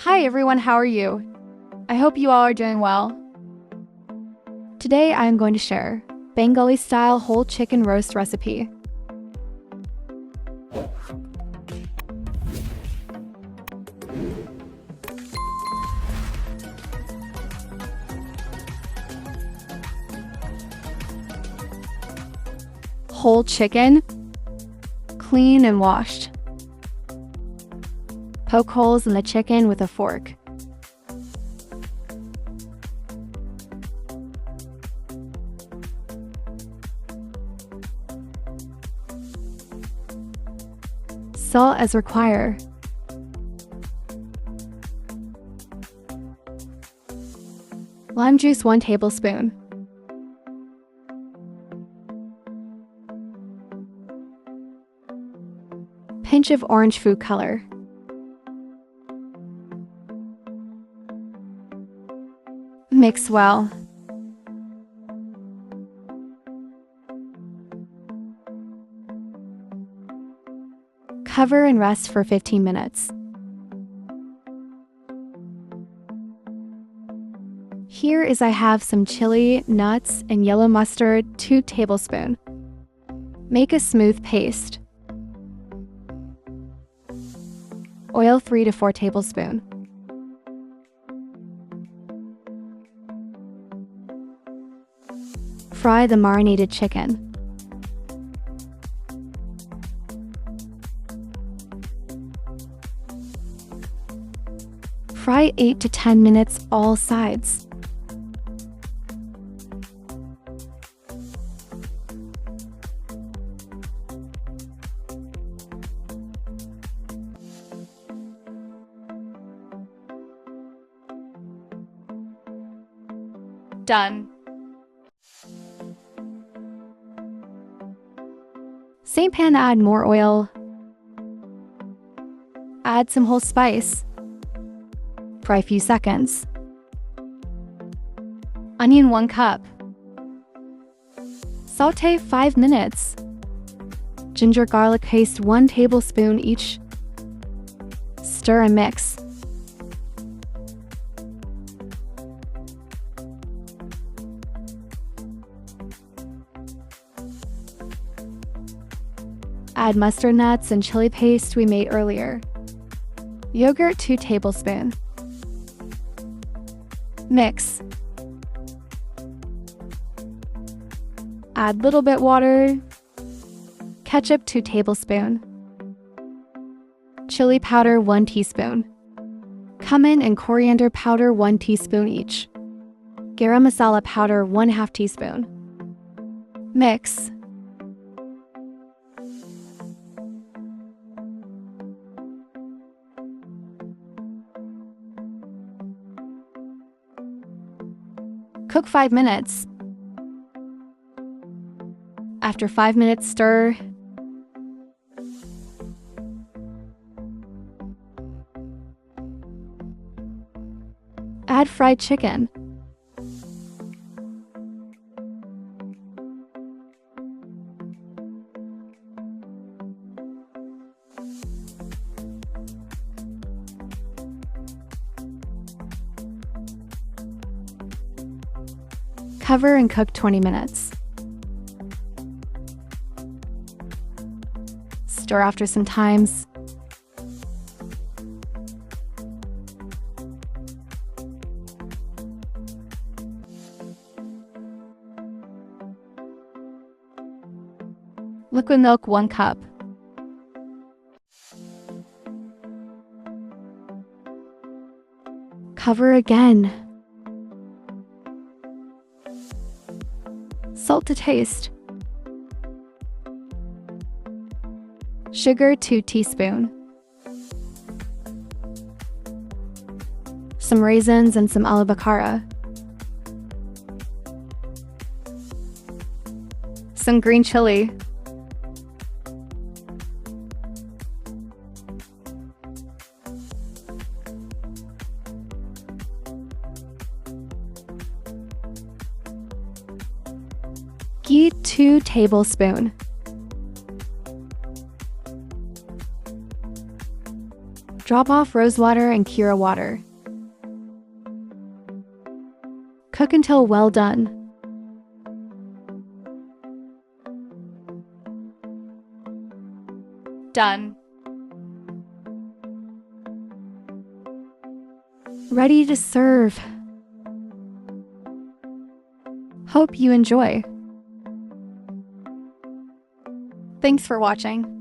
Hi everyone, how are you? I hope you all are doing well. Today I am going to share Bengali style whole chicken roast recipe. Whole chicken, clean and washed. Poke holes in the chicken with a fork. Salt as required. Lime juice 1 tablespoon. Pinch of orange food color. Mix well. Cover and rest for 15 minutes. Here is I have some chili, nuts, and yellow mustard, 2 tablespoons. Make a smooth paste. Oil 3 to 4 tablespoons. Fry the marinated chicken. Fry 8 to 10 minutes all sides. Done. Same pan, add more oil. Add some whole spice. Fry a few seconds. Onion 1 cup. Saute 5 minutes. Ginger garlic paste 1 tablespoon each. Stir and mix. Add mustard nuts and chili paste we made earlier. Yogurt 2 tablespoons. Mix. Add little bit water. Ketchup 2 tablespoons. Chili powder 1 teaspoon. Cumin and coriander powder 1 teaspoon each. Garam masala powder 1/2 teaspoon. Mix. Cook 5 minutes. After 5 minutes, stir. Add fried chicken. Cover and cook 20 minutes. Stir after some times. Liquid milk 1 cup. Cover again. Salt to taste. Sugar 2 teaspoons. Some raisins and some alabakara. Some green chili. Ghee 2 tablespoons. Drop off rose water and Kira water. Cook until well done. Done. Ready to serve. Hope you enjoy. Thanks for watching.